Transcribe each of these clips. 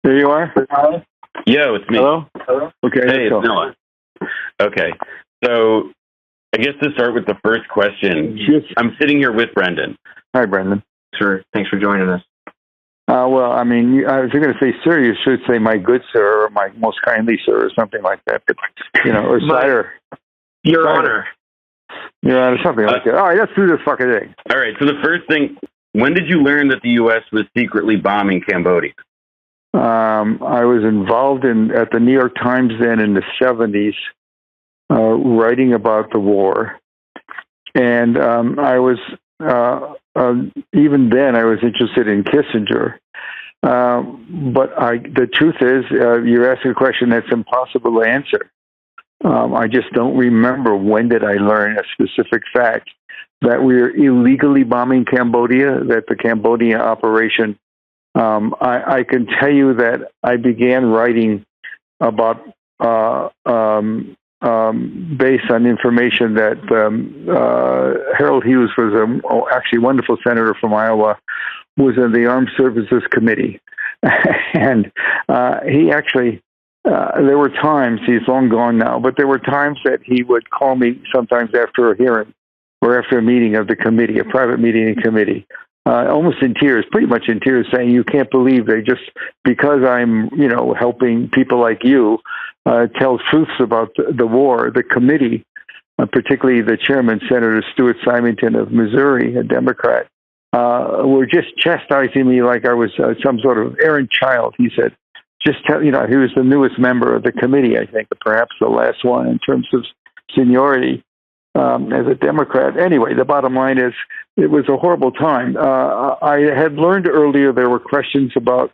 There you are? Yo, it's me. Hello? Okay. Hey, it's Noah. Okay. So I guess to start with the first question, I'm sitting here with Brendan. Hi, Brendan. Sure. Thanks for joining us. Well, I mean, if you're going to say sir, you should say my good sir or my most kindly sir or something like that. But, or sire. Your Honor. Your Honor, something like that. All right, let's do this fucking thing. All right. So the first thing, when did you learn that the U.S. was secretly bombing Cambodia? I was involved at the New York Times then in the 70s, writing about the war. And I was, even then, I was interested in Kissinger. But the truth is, you're asking a question that's impossible to answer. I just don't remember when did I learn a specific fact that we were illegally bombing Cambodia, that the Cambodia operation. I can tell you that I began writing about, based on information that Harold Hughes was actually a wonderful senator from Iowa, was in the Armed Services Committee. And he actually, there were times, he's long gone now, but there were times that he would call me sometimes after a hearing or after a meeting of the committee, a private meeting in committee. Almost in tears, pretty much in tears, saying, you can't believe they just, because I'm, helping people like you tell truths about the war, the committee, particularly the chairman, Senator Stuart Symington of Missouri, a Democrat, were just chastising me like I was some sort of errant child. He said, he was the newest member of the committee, I think, perhaps the last one in terms of seniority. As a Democrat. Anyway, the bottom line is it was a horrible time. I had learned earlier there were questions about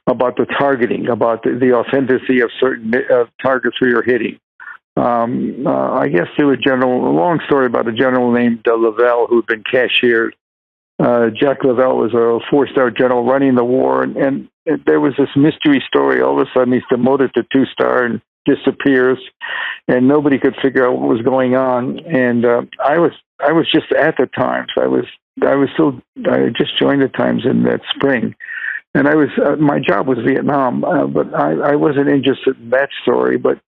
the targeting, about the authenticity of certain targets we were hitting. I guess there was a long story about a general named Lavelle who had been cashiered. Jack Lavelle was a four-star general running the war, and there was this mystery story. All of a sudden, he's demoted to two-star and disappears, and nobody could figure out what was going on. And I was just at the Times. I just joined the Times in that spring, and my job was Vietnam, but I wasn't interested in that story. But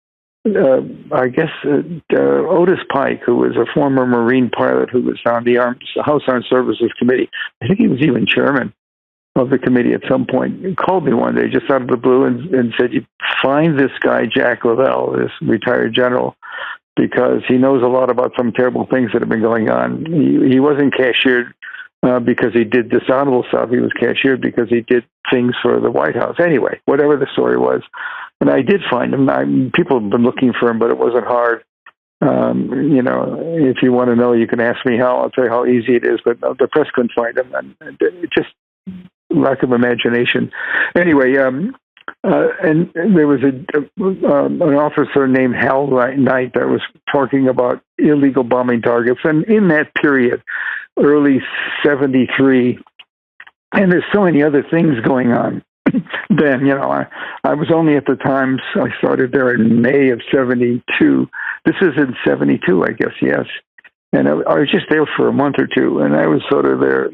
I guess Otis Pike, who was a former Marine pilot who was on the House Armed Services Committee, I think he was even chairman of the committee at some point, he called me one day just out of the blue and said, you find this guy, Jack Lavelle, this retired general, because he knows a lot about some terrible things that have been going on. He wasn't cashiered because he did dishonorable stuff. He was cashiered because he did things for the White House. Anyway, whatever the story was. And I did find him. People have been looking for him, but it wasn't hard. If you want to know, you can ask me how. I'll tell you how easy it is, but the press couldn't find him. And it just lack of imagination. Anyway, and there was an officer named Hal Knight that was talking about illegal bombing targets. And in that period, early 73, and there's so many other things going on. Then, I was only at the Times. I started there in May of 72. This is in 72, I guess, yes. And I was just there for a month or two, and I was sort of their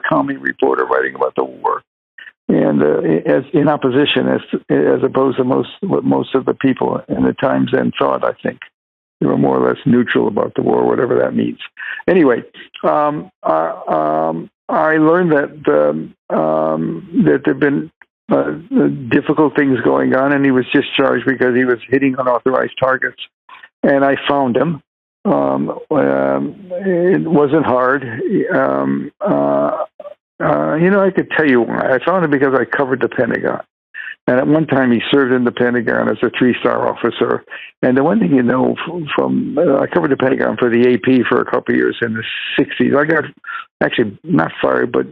comedy reporter writing about the war, and as in opposition as opposed to what most of the people in the Times then thought. I think they were more or less neutral about the war, whatever that means. Anyway, I learned that there'd been difficult things going on, and he was discharged because he was hitting unauthorized targets, and I found him. It wasn't hard. I could tell you why. I found it because I covered the Pentagon. And at one time, he served in the Pentagon as a 3-star officer. And the one thing from I covered the Pentagon for the AP for a couple of years in the 60s. I got actually not fired, but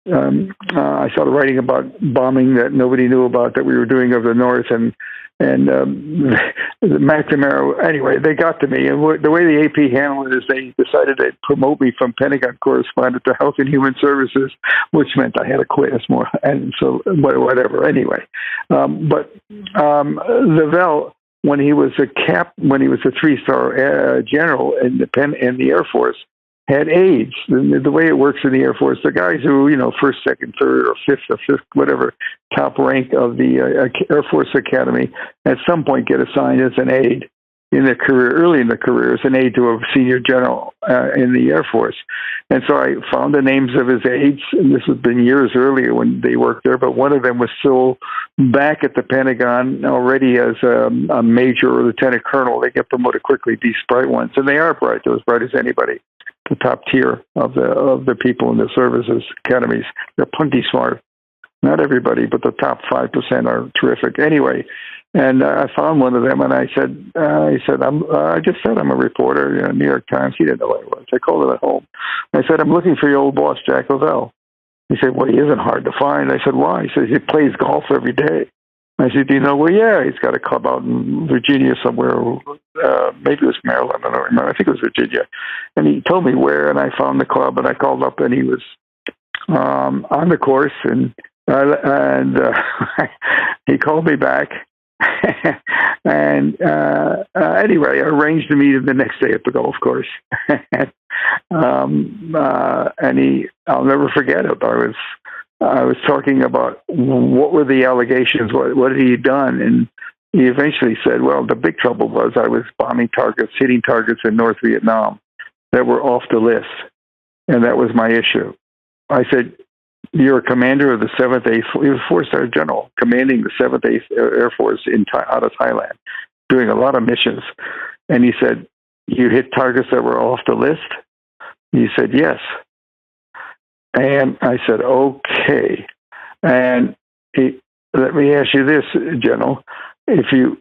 I started writing about bombing that nobody knew about that we were doing of the North, and McNamara. Anyway, they got to me, and the way the AP handled it is they decided they'd promote me from Pentagon correspondent to Health and Human Services, which meant I had to quit. It's more, and so whatever. Anyway, but Lavelle, when he was a 3-star general in the Air Force, had AIDS. The way it works in the Air Force, the guys who, first, second, third, or fifth, whatever, top rank of the Air Force Academy, at some point get assigned as an aide in their career, early in their career, as an aide to a senior general in the Air Force. And so I found the names of his aides, and this has been years earlier when they worked there, but one of them was still back at the Pentagon already as a major or lieutenant colonel. They get promoted quickly, these bright ones, and they are bright, they're as bright as anybody. The top tier of the people in the services academies. They're plenty smart. Not everybody, but the top 5% are terrific. Anyway, and I found one of them, and I said, I just said I'm a reporter, New York Times. He didn't know what I was. I called him at home. I said, I'm looking for your old boss, Jack Lavelle. He said, well, he isn't hard to find. I said, why? He says he plays golf every day. I said, do you know where? Yeah, he's got a club out in Virginia somewhere. Maybe it was Maryland. I don't remember. I think it was Virginia. And he told me where, and I found the club, and I called up, and he was on the course, and he called me back. And anyway, I arranged to meet him the next day at the golf course. And I'll never forget it. I was talking about what were the allegations, what had he done, and he eventually said, well, the big trouble was I was bombing targets, hitting targets in North Vietnam that were off the list, and that was my issue. I said, you're a commander of the 7th, 8th, he was a 4-star general, commanding the 7th, 8th Air Force out of Thailand, doing a lot of missions. And he said, you hit targets that were off the list? He said, yes. And I said, okay. And let me ask you this, General. If you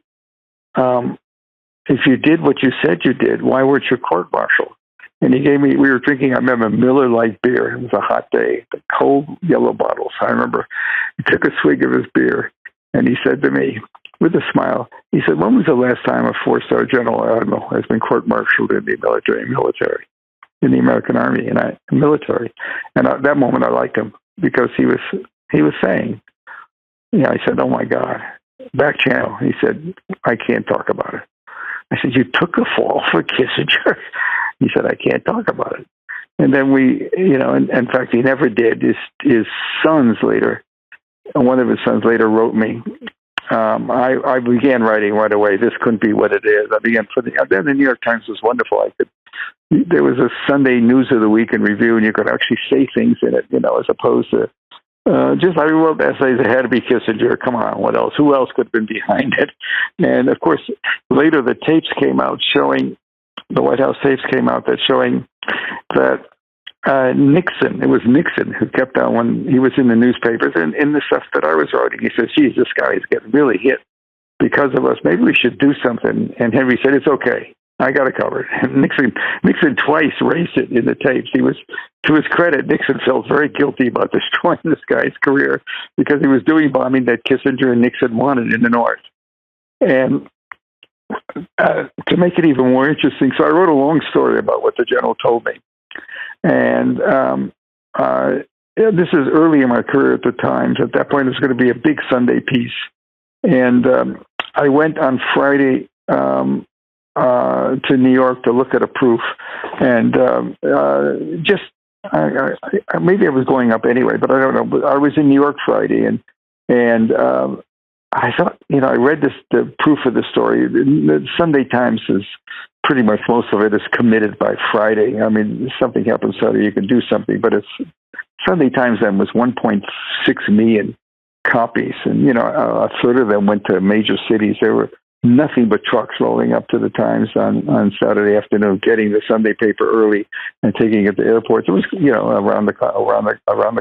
did what you said you did, why weren't you court-martialed? And he gave me, we were drinking, I remember, Miller Lite beer. It was a hot day, the cold yellow bottles. I remember he took a swig of his beer, and he said to me, with a smile, he said, when was the last time a 4-star general admiral has been court-martialed in the military, in the American Army and military? And at that moment, I liked him because he was saying, I said, oh my God, back channel. He said, I can't talk about it. I said, you took a fall for Kissinger? He said, I can't talk about it. And then we, in fact, he never did. His sons later, one of his sons later wrote me. I began writing right away. This couldn't be what it is. I began putting. Then the New York Times was wonderful. There was a Sunday News of the Week in review, and you could actually say things in it, as opposed to I wrote essays. It had to be Kissinger. Come on, what else? Who else could have been behind it? And of course, later the tapes came out showing. The White House tapes came out showing that Nixon, it was Nixon who kept on when he was in the newspapers and in the stuff that I was writing. He says, geez, this guy is getting really hit because of us. Maybe we should do something. And Henry said, it's okay. I got it covered. And Nixon twice raised it in the tapes. He was, to his credit, Nixon felt very guilty about destroying this guy's career because he was doing bombing that Kissinger and Nixon wanted in the North. And to make it even more interesting, so I wrote a long story about what the general told me. And this is early in my career at the Times. At that point, it was going to be a big Sunday piece. And I went on Friday to New York to look at a proof. And maybe I was going up anyway, but I don't know. But I was in New York Friday, and I thought, I read the proof of the story. The Sunday Times is pretty much, most of it is committed by Friday. I mean, if something happens Saturday, you can do something, but Sunday Times then was 1.6 million copies, and, a third of them went to major cities. There were nothing but trucks rolling up to the Times on Saturday afternoon, getting the Sunday paper early and taking it to airports. It was, around the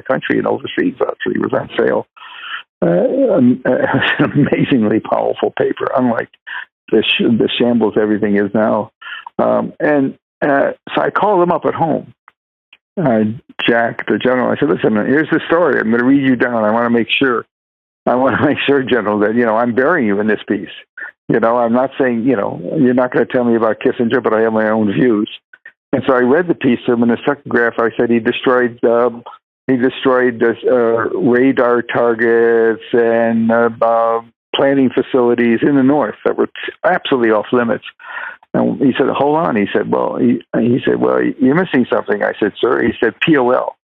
country and overseas, actually. It was on sale. An amazingly powerful paper, unlike the shambles everything is now. So I called him up at home, Jack, the general. I said, listen, here's the story. I'm going to read you down. I want to make sure, General, that, I'm burying you in this piece. I'm not saying, you're not going to tell me about Kissinger, but I have my own views. And so I read the piece to him. In the second graph, I said he destroyed radar targets and planning facilities in the North that were absolutely off limits. And he said, hold on. He said, well, you're missing something. I said, sir. He said, POL.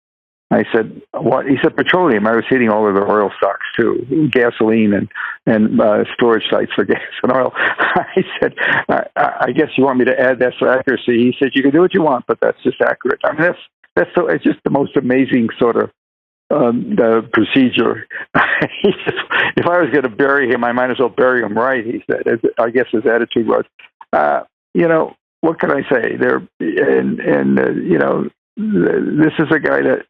I said, what? He said, petroleum. I was hitting all of the oil stocks too, gasoline and storage sites for gas and oil. I said, I guess you want me to add that for accuracy. He said, you can do what you want, but that's just accurate. I mean, that's so. It's just the most amazing sort of the procedure. If I was going to bury him, I might as well bury him right. He said. I guess his attitude was, what can I say? This is a guy that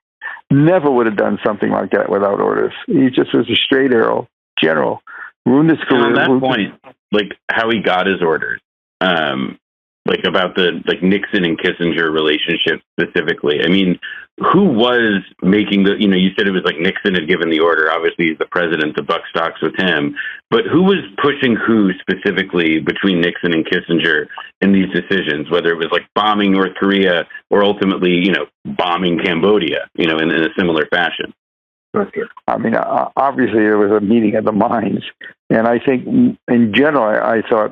never would have done something like that without orders. He just was a straight arrow general. Ruined his career. On that point, like how he got his orders, like about the Nixon and Kissinger relationship specifically. I mean, who was making you said it was like Nixon had given the order. Obviously, he's the president. The buck stops with him. But who was pushing who specifically between Nixon and Kissinger in these decisions, whether it was like bombing North Korea or ultimately, bombing Cambodia, in a similar fashion? I mean, obviously there was a meeting of the minds. And I think in general, I thought,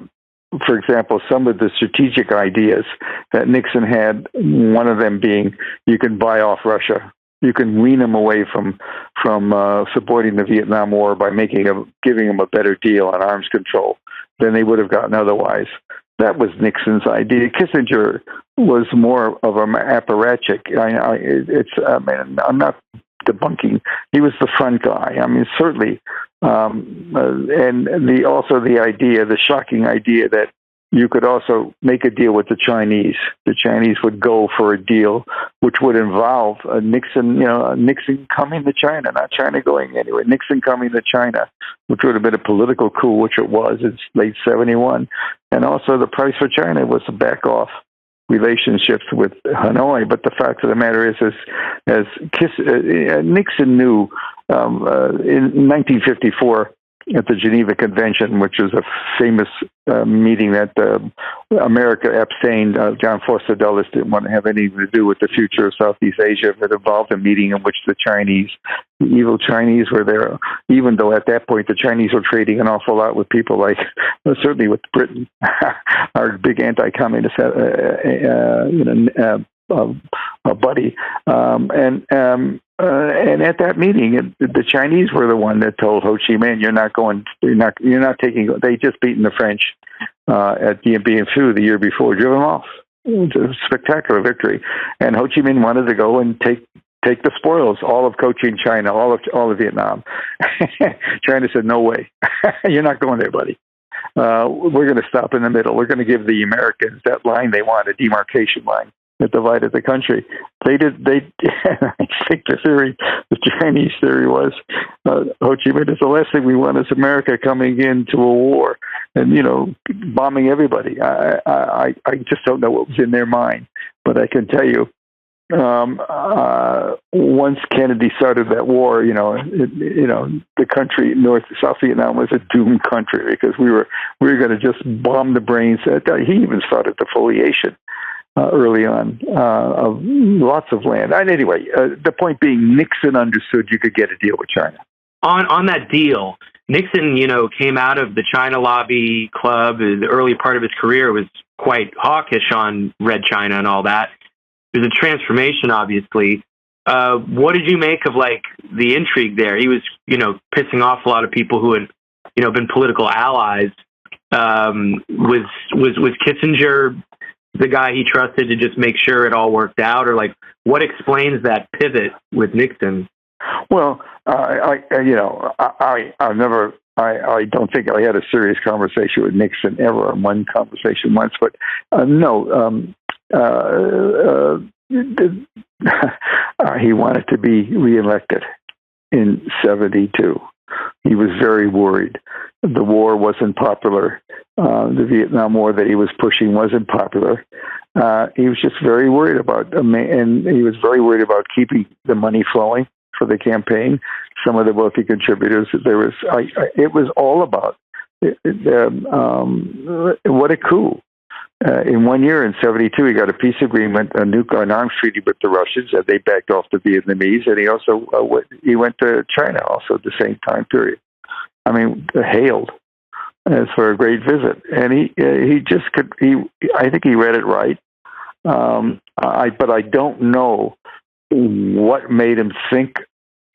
for example, some of the strategic ideas that Nixon had, one of them being you can buy off Russia. You can wean them away from supporting the Vietnam War by giving them a better deal on arms control than they would have gotten otherwise. That was Nixon's idea. Kissinger was more of an apparatchik. I'm not debunking. He was the front guy. I mean, certainly. And the idea, the shocking idea that you could also make a deal with the Chinese. The Chinese would go for a deal which would involve Nixon coming to China, not China going anywhere. Nixon coming to China, which would have been a political coup, which it was. It's late 71. And also the price for China was to back off relationships with Hanoi. But the fact of the matter is Nixon knew in 1954 at the Geneva Convention, which was a famous meeting that America abstained. John Foster Dulles didn't want to have anything to do with the future of Southeast Asia. It involved a meeting in which the evil Chinese were there, even though at that point the Chinese were trading an awful lot with people like, certainly with Britain, our big anti-communist buddy. And at that meeting, the Chinese were the one that told Ho Chi Minh, "You're not taking." They just beaten the French at Dien Bien Phu the year before, driven them off. It was a spectacular victory, and Ho Chi Minh wanted to go and take the spoils, all of Cochin China, all of Vietnam. China said, "No way, you're not going there, buddy. We're going to stop in the middle. We're going to give the Americans that line they want, a demarcation line that divided the country." They did. I think the Chinese theory was, Ho Chi Minh is the last thing we want is America coming into a war and bombing everybody. I just don't know what was in their mind, but I can tell you, once Kennedy started that war, the country, South Vietnam was a doomed country because we were going to just bomb the brains. He even started defoliation early on of lots of land. And anyway, the point being, Nixon understood you could get a deal with China. On that deal, Nixon, came out of the China lobby club. The early part of his career was quite hawkish on Red China and all that. There's a transformation, obviously. What did you make of the intrigue there? He was, pissing off a lot of people who had, been political allies. Was Kissinger the guy he trusted to just make sure it all worked out, or what explains that pivot with Nixon? Well, I don't think I had a serious conversation with Nixon ever. One conversation once, but he wanted to be reelected in 72. He was very worried. The war wasn't popular. The Vietnam War that he was pushing wasn't popular. He was just very worried about, and he was very worried about keeping the money flowing for the campaign. Some of the wealthy contributors, it was all about what a coup. In 1 year, in 72, he got a peace agreement, an arms treaty with the Russians, and they backed off the Vietnamese, and he also he went to China also at the same time period. I mean, hailed. as for a great visit. And he just could. I think he read it right. But I don't know what made him think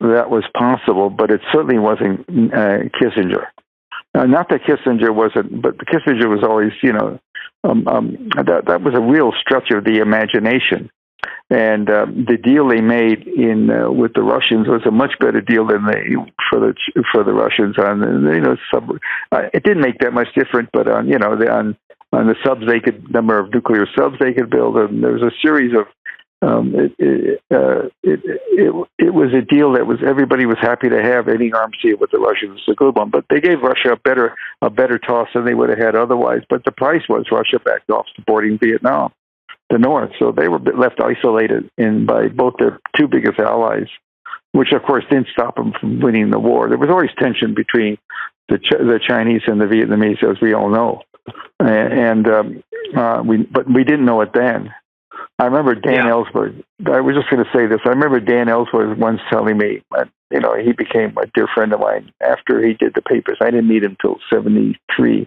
that was possible. But it certainly wasn't Kissinger. Not that Kissinger wasn't, but Kissinger was always, that was a real stretch of the imagination. And the deal they made with the Russians was a much better deal than for the Russians on it didn't make that much difference, but on the subs number of nuclear subs they could build, and there was a series of it was a deal that everybody was happy to have. Any arms deal with the Russians was a good one, but they gave Russia a better toss than they would have had otherwise. But the price was Russia backed off supporting Vietnam, the North, so they were left isolated by both their two biggest allies, which of course didn't stop them from winning the war. There was always tension between the Chinese and the Vietnamese, as we all know, but we didn't know it then. I remember Dan Ellsberg. I was just going to say this. I remember Dan Ellsberg once telling me, he became a dear friend of mine after he did the papers. I didn't meet him till 73,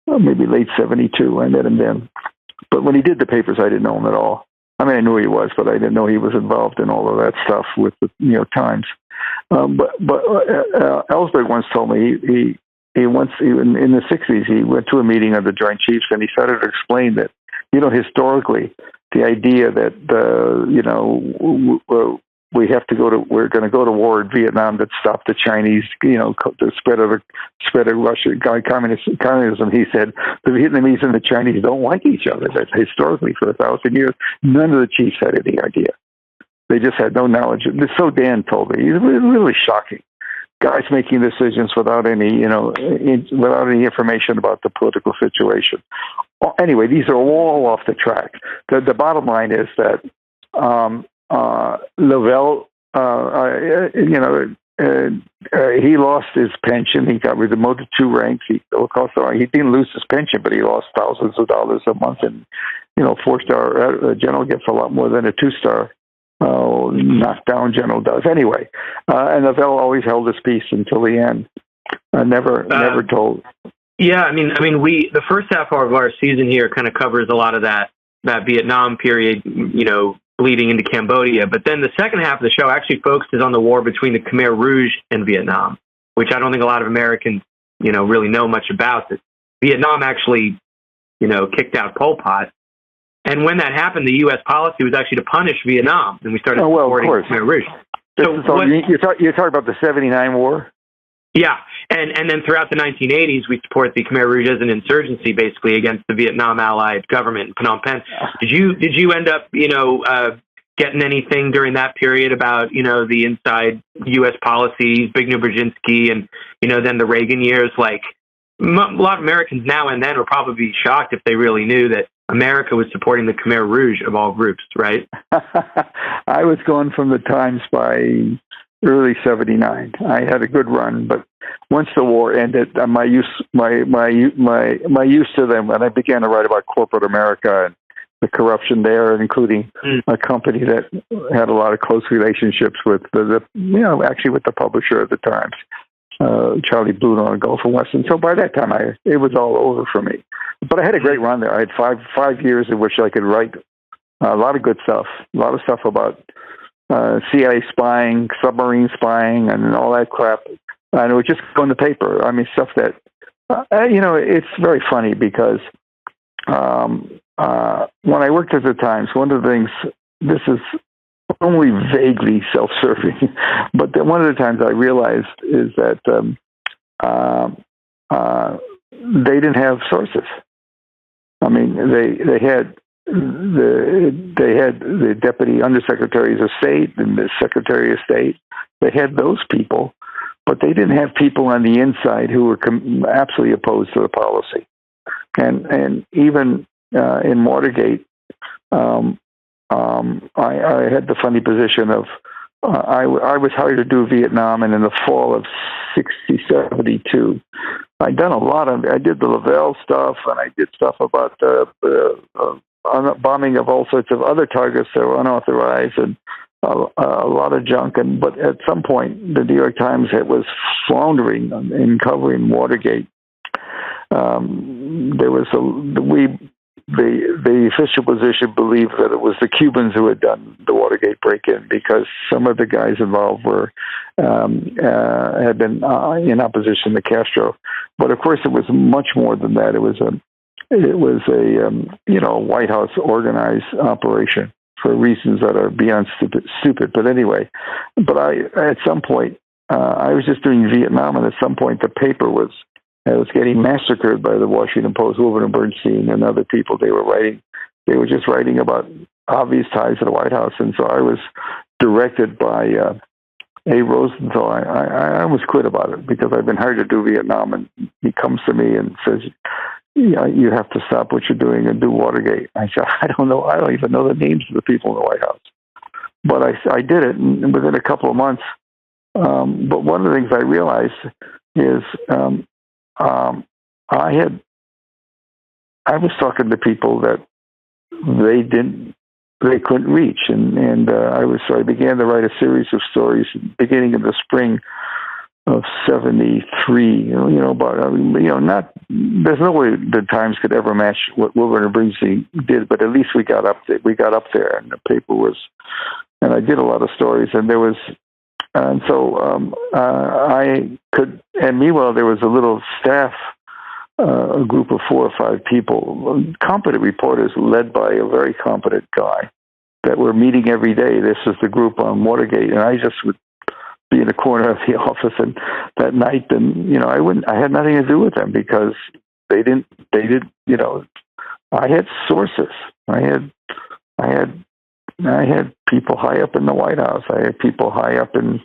maybe late 72. I met him then. But when he did the papers, I didn't know him at all. I mean, I knew he was, but I didn't know he was involved in all of that stuff with the New York Times. But Ellsberg once told me he once in the 60s he went to a meeting of the Joint Chiefs and he started to explain that historically the idea that we're going to go to war in Vietnam to stop the Chinese, the spread of Russian communism. He said the Vietnamese and the Chinese don't like each other. That historically, for 1,000 years, none of the chiefs had any idea. They just had no knowledge. So Dan told me. It's really shocking. Guys making decisions without any information about the political situation. Anyway, these are all off the track. The bottom line is that Lavelle, he lost his pension. He got demoted 2 ranks. He didn't lose his pension, but he lost thousands of dollars a month. And 4-star general gets a lot more than a 2-star knockdown general does. Anyway, and Lavelle always held his peace until the end. Never told. Yeah, I mean, the first half of our season here kind of covers a lot of that Vietnam period, bleeding into Cambodia. But then the second half of the show actually focuses on the war between the Khmer Rouge and Vietnam, which I don't think a lot of Americans, really know much about. That Vietnam actually, kicked out Pol Pot. And when that happened, the U.S. policy was actually to punish Vietnam, and we started supporting the Khmer Rouge. You're talking about the 79 war? Yeah, and then throughout the 1980s, we support the Khmer Rouge as an insurgency, basically against the Vietnam allied government in Phnom Penh. Did you end up, getting anything during that period about, the inside U.S. policies, Zbigniew Brzezinski, and then the Reagan years? Like a lot of Americans now and then would probably be shocked if they really knew that America was supporting the Khmer Rouge of all groups, right? I was going from the Times by early 79. I had a good run, but once the war ended, my use to them, and I began to write about corporate America and the corruption there, including a company that had a lot of close relationships with actually with the publisher at the Times, Charlie Bluto on Gulf and Weston. So by that time, it was all over for me. But I had a great run there. I had five years in which I could write a lot of good stuff, a lot of stuff about CIA spying, submarine spying, and all that crap. And it would just go in the paper. I mean, stuff that, it's very funny because when I worked at the Times, one of the things, this is only vaguely self-serving, but one of the times I realized is that they didn't have sources. I mean, they had the deputy undersecretaries of state and the secretary of state. They had those people, but they didn't have people on the inside who were absolutely opposed to the policy. And even in Watergate, I had the funny position of I was hired to do Vietnam, and in the fall of 72, I'd done I did the Lavelle stuff, and I did stuff about the bombing of all sorts of other targets that were unauthorized, and a lot of junk. But at some point, the New York Times was floundering in covering Watergate. there was the official position believed that it was the Cubans who had done the Watergate break-in because some of the guys involved had been in opposition to Castro. But of course, it was much more than that. It was a White House organized operation for reasons that are beyond stupid. But anyway, at some point I was just doing Vietnam, and at some point the paper was getting massacred by the Washington Post, Wilbur and Bernstein, and other people. They were just writing about obvious ties to the White House, and so I was directed by A. Rosenthal. I almost quit about it because I've been hired to do Vietnam, and he comes to me and says, "Yeah, you have to stop what you're doing and do Watergate." I said, "I don't know. I don't even know the names of the people in the White House." But I did it, and within a couple of months. But one of the things I realized is I was talking to people that they couldn't reach, and so I began to write a series of stories beginning in the spring of '73. There's no way the Times could ever match what Wilbur and Bernstein did, but at least we got up there. We got up there, and the paper was, and I did a lot of stories, and there was. And so I could, and meanwhile, there was a little staff, a group of 4 or 5 people, competent reporters led by a very competent guy that were meeting every day. This was the group on Watergate, and I just would be in the corner of the office, and that night, and I had nothing to do with them because they did, I had sources. I had people high up in the White House. I had people high up in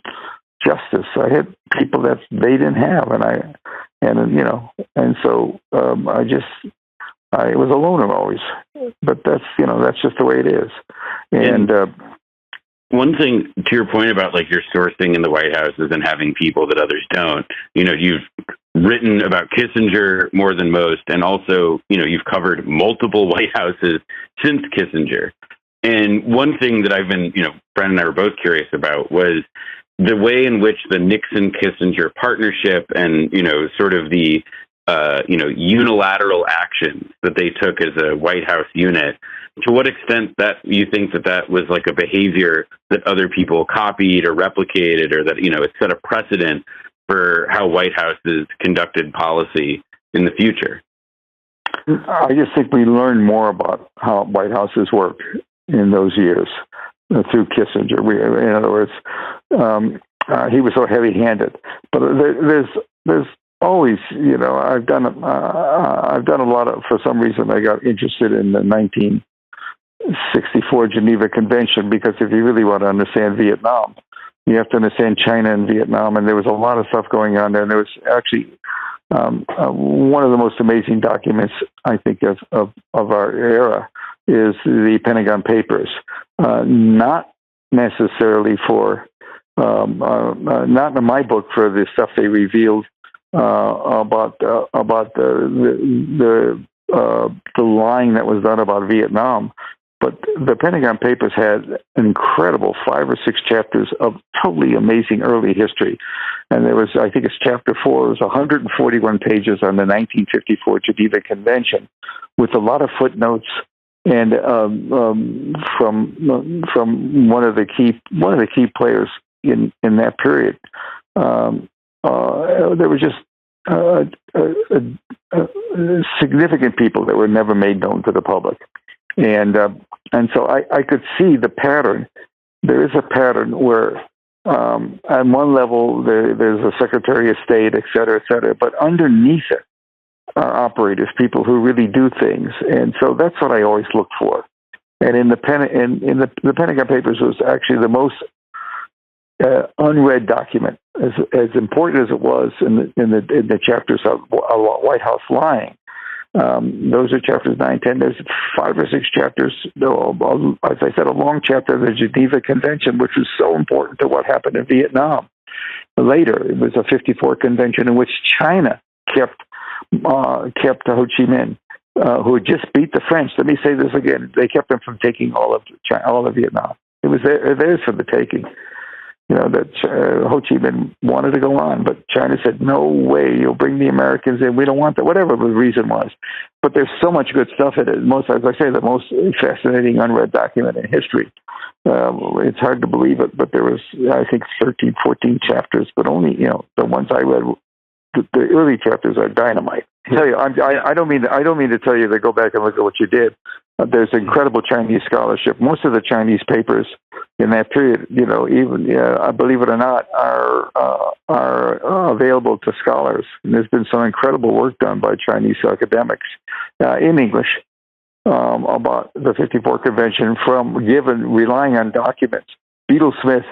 justice. I had people that they didn't have, and so I was a loner always. But that's just the way it is. And one thing to your point about like your sourcing in the White House and having people that others don't. You've written about Kissinger more than most, and also you've covered multiple White Houses since Kissinger. And one thing that I've been, Brent and I were both curious about was the way in which the Nixon-Kissinger partnership and, sort of the, unilateral actions that they took as a White House unit, to what extent that you think that was like a behavior that other people copied or replicated, or that, it set a precedent for how White Houses conducted policy in the future? I just think we learned more about how White Houses work in those years through Kissinger. In other words, he was so heavy-handed. But there's always, I've done a lot of. For some reason, I got interested in the 1964 Geneva Convention because if you really want to understand Vietnam, you have to understand China and Vietnam, and there was a lot of stuff going on there. And there was actually one of the most amazing documents, I think, of our era is the Pentagon Papers, not necessarily for, not in my book for the stuff they revealed about the lying that was done about Vietnam, but the Pentagon Papers had an incredible 5 or 6 chapters of totally amazing early history, and there was, I think it's chapter 4, it was 141 pages on the 1954 Geneva Convention, with a lot of footnotes. And from one of the key players in that period, there were just significant people that were never made known to the public, and so I could see the pattern. There is a pattern where on one level there's a Secretary of State, et cetera, but underneath it are operators, people who really do things, and so that's what I always look for. And in the Pentagon Papers was actually the most unread document, as important as it was in the chapters of White House lying. Those are chapters 9, 10. There's 5 or 6 chapters. As I said, a long chapter of the Geneva Convention, which was so important to what happened in Vietnam. Later, it was a '54 convention in which China kept Ho Chi Minh, who had just beat the French. Let me say this again: they kept them from taking all of Vietnam. It was theirs for the taking. that Ho Chi Minh wanted to go on, but China said, no way, you'll bring the Americans in. We don't want that, whatever the reason was. But there's so much good stuff in it. As I say, the most fascinating unread document in history. It's hard to believe it, but there was, I think, 13, 14 chapters, but only, the ones I read, the early chapters are dynamite. I tell you, I don't mean to tell you to go back and look at what you did. There's incredible Chinese scholarship. Most of the Chinese papers in that period, even I believe it or not, are available to scholars. And there's been some incredible work done by Chinese academics in English about the '54 convention, relying on documents. Beadle Smith,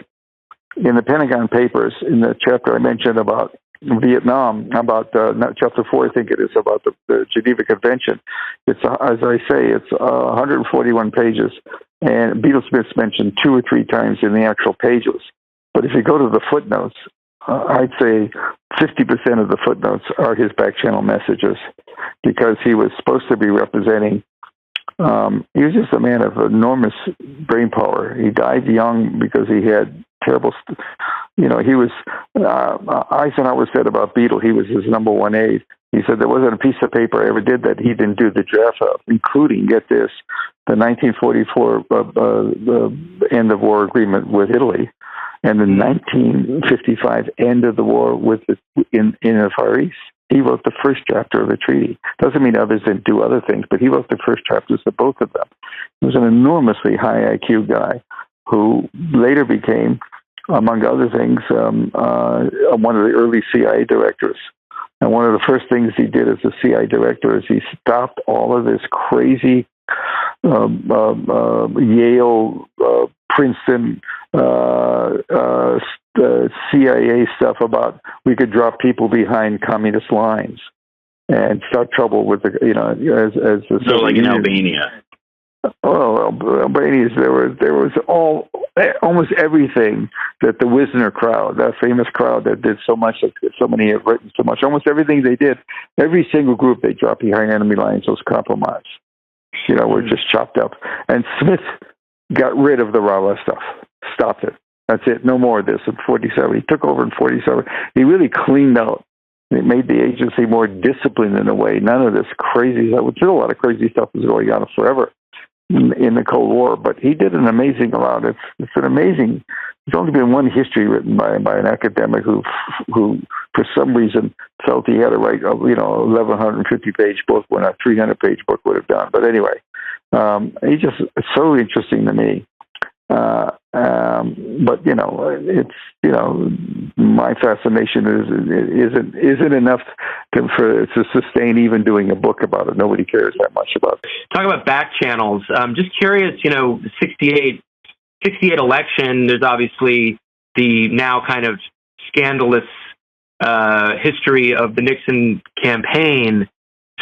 in the Pentagon Papers, in the chapter I mentioned about Vietnam, about chapter 4, I think it is, about the Geneva Convention. It's, as I say, it's 141 pages, and Beadle Smith's mentioned 2 or 3 times in the actual pages. But if you go to the footnotes, I'd say 50% of the footnotes are his back channel messages, because he was supposed to be representing. He was just a man of enormous brain power. He died young because he had terrible. He was. Eisenhower said about Beadle, he was his number one aide. He said there wasn't a piece of paper I ever did that he didn't do the draft of, including, get this, the 1944 the end of war agreement with Italy, and the 1955 end of the war in the Far East. He wrote the first chapter of the treaty. Doesn't mean others didn't do other things, but he wrote the first chapters of both of them. He was an enormously high IQ guy who later became, among other things, one of the early CIA directors. And one of the first things he did as a CIA director is he stopped all of this crazy Yale, Princeton, CIA stuff about we could drop people behind communist lines and start trouble with the, as the so like in Albania. Oh, Albania, there was almost everything that the Wisner crowd, that famous crowd that did so much, so many have written so much, almost everything they did, every single group they dropped behind enemy lines was compromised. Were just chopped up. And Smith got rid of the Rala stuff, stopped it. That's it. No more of this in 47. He took over in 47. He really cleaned out. It made the agency more disciplined in a way. None of this crazy stuff. Still a lot of crazy stuff was going on forever in the Cold War, but he did an amazing amount. It's an amazing. There's only been one history written by an academic who for some reason felt he had to write 1,150 page book when a 300 page book would have done. But anyway, he's just so interesting to me. But it's my fascination isn't enough to sustain even doing a book about it. Nobody cares that much about it. Talk about back channels. Just curious, 68 election. There's obviously the now kind of scandalous history of the Nixon campaign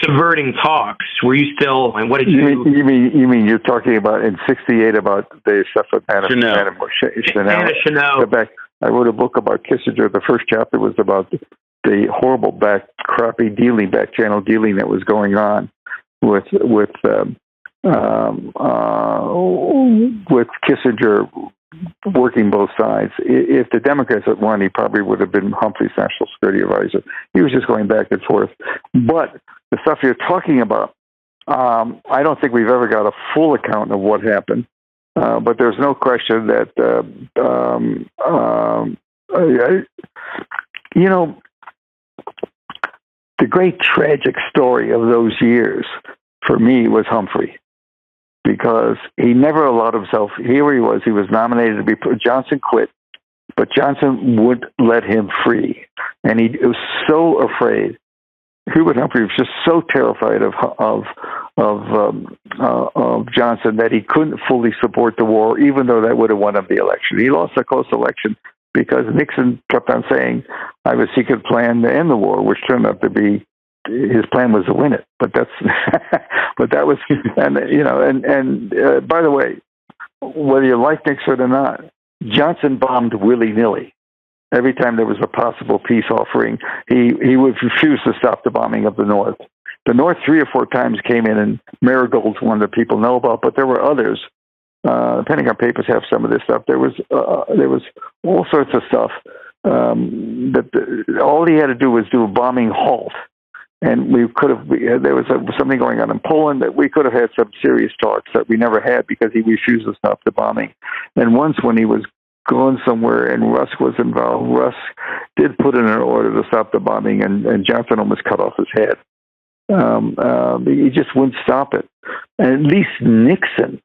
subverting talks. Were you still, and what did you... You mean you're talking about in 68 about the stuff with Anna Chanel. I wrote a book about Kissinger. The first chapter was about the horrible back channel dealing that was going on with Kissinger working both sides. If the Democrats had won, he probably would have been Humphrey's national security advisor. He was just going back and forth. But the stuff you're talking about, I don't think we've ever got a full account of what happened. But there's no question that, the great tragic story of those years for me was Humphrey, because he never allowed himself. Here he was nominated to be. Johnson quit, but Johnson wouldn't let him free, and he was so afraid. Hubert Humphrey was just so terrified of Johnson that he couldn't fully support the war, even though that would have won him the election. He lost a close election because Nixon kept on saying, "I have a secret plan to end the war," which turned out to be his plan was to win it. But that was, and by the way, whether you like Nixon or not, Johnson bombed willy-nilly. Every time there was a possible peace offering, he would refuse to stop the bombing of the North. The North 3 or 4 times came in, and Marigold's one that people know about, but there were others The Pentagon Papers have some of this stuff. There was all sorts of stuff all he had to do was do a bombing halt. And we could have, there was something going on in Poland that we could have had some serious talks that we never had because he refused to stop the bombing. And once when he was going somewhere and Rusk was involved, Rusk did put in an order to stop the bombing, and Johnson almost cut off his head. He just wouldn't stop it. And at least Nixon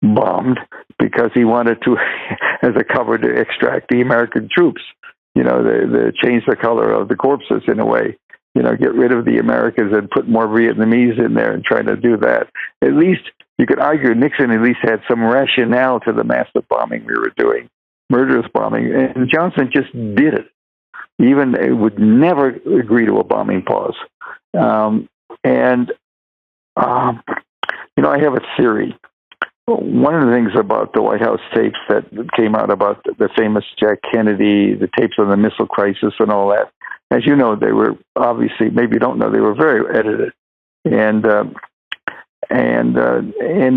bombed because he wanted to, as a cover, to extract the American troops. They change the color of the corpses in a way. Get rid of the Americans and put more Vietnamese in there and try to do that. At least you could argue Nixon at least had some rationale to the massive bombing we were doing, murderous bombing. And Johnson just did it. Even would never agree to a bombing pause. I have a theory. One of the things about the White House tapes that came out about the famous Jack Kennedy, the tapes on the missile crisis and all that, as you know, they were obviously, maybe you don't know, they were very edited. And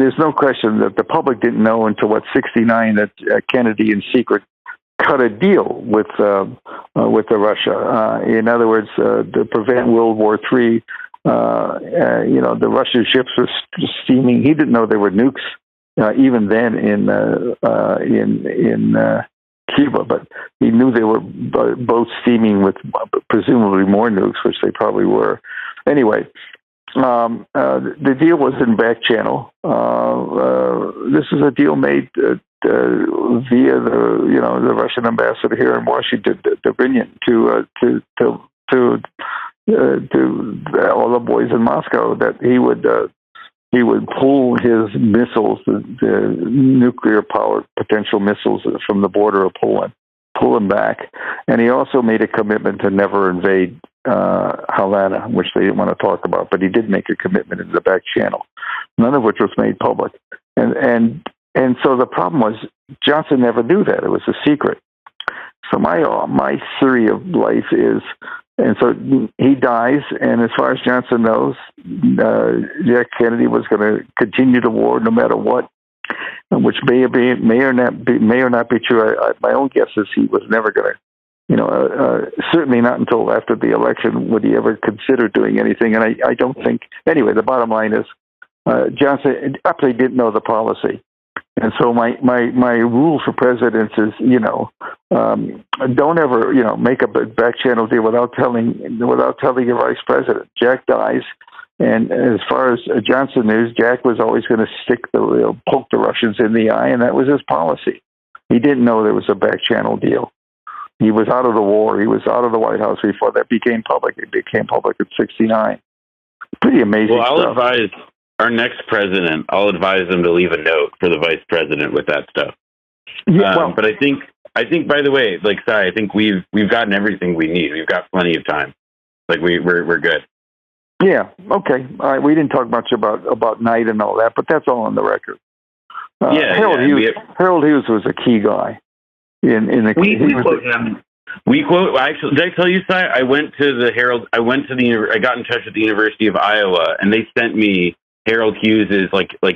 there's no question that the public didn't know until, 1969, that Kennedy in secret cut a deal with Russia. In other words, to prevent World War III, the Russian ships were steaming. He didn't know there were nukes even then in Cuba, but he knew they were both steaming with presumably more nukes, which they probably were. Anyway, the deal was in back channel. This was a deal made via the Russian ambassador here in Washington, Dobrynin, to all the boys in Moscow, that he would pull his missiles, the nuclear-powered potential missiles from the border of Poland, pull them back. And he also made a commitment to never invade Havana, which they didn't want to talk about, but he did make a commitment in the back channel, none of which was made public. And so the problem was Johnson never knew that. It was a secret. So my theory of life is, and so he dies, and as far as Johnson knows, Jack Kennedy was going to continue the war no matter what, which may or not be true. My own guess is he was never going to, certainly not until after the election would he ever consider doing anything. And I don't think, anyway, the bottom line is Johnson absolutely didn't know the policy. And so my rule for presidents is, don't ever, make a back channel deal without telling your vice president. Jack dies, and as far as Johnson knew, Jack was always going to poke the Russians in the eye, and that was his policy. He didn't know there was a back channel deal. He was out of the war. He was out of the White House before that became public. It became public in 1969. Pretty amazing stuff. I'll advise our next president, I'll advise them to leave a note for the vice president with that stuff. Yeah, but I think, by the way, Cy, I think we've gotten everything we need. We've got plenty of time. We're good. Yeah. Okay. All right. We didn't talk much about Knight and all that, but that's all on the record. Harold Hughes was a key guy. We quote him. We quote. Actually, did I tell you, Cy? I got in touch with the University of Iowa, and they sent me Harold Hughes's,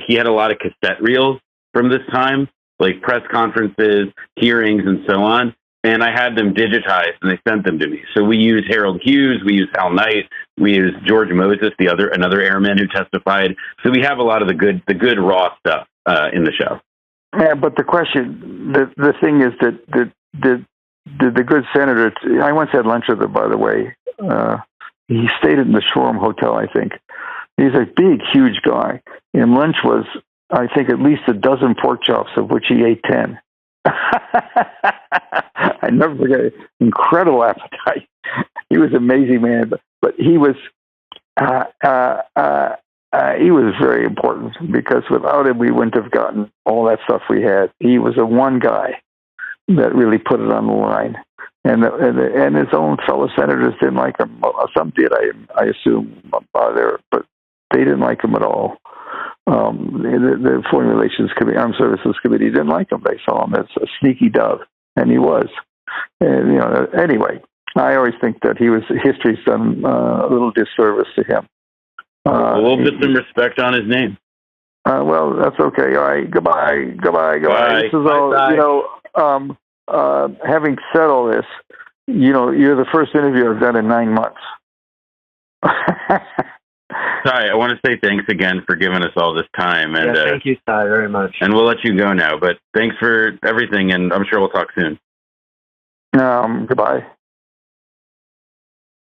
he had a lot of cassette reels from this time, like press conferences, hearings, and so on. And I had them digitized, and they sent them to me. So we use Harold Hughes, we use Hal Knight, we use George Moses, another airman who testified. So we have a lot of the good raw stuff in the show. Yeah, but the question, the thing is that the good senator, I once had lunch with him, by the way. He stayed in the Shoreham Hotel, I think. He's a big, huge guy. And lunch was, I think, at least a dozen pork chops, of which he ate 10. I never forget. Incredible appetite. He was an amazing man, but he was very important, because without him, we wouldn't have gotten all that stuff we had. He was the one guy that really put it on the line. And his own fellow senators didn't like him. Some did, I assume, but they didn't like him at all. The Foreign Relations Committee, Armed Services Committee didn't like him. They saw him as a sneaky dove, and he was. And, anyway, I always think that history's done a little disservice to him. We'll put some respect on his name. Well, that's okay. All right. Goodbye. Goodbye. Goodbye. Bye. This is all, having said all this, you're the first interview I've done in 9 months. Sai, I want to say thanks again for giving us all this time. And thank you, Sai, very much. And we'll let you go now, but thanks for everything, and I'm sure we'll talk soon. Goodbye.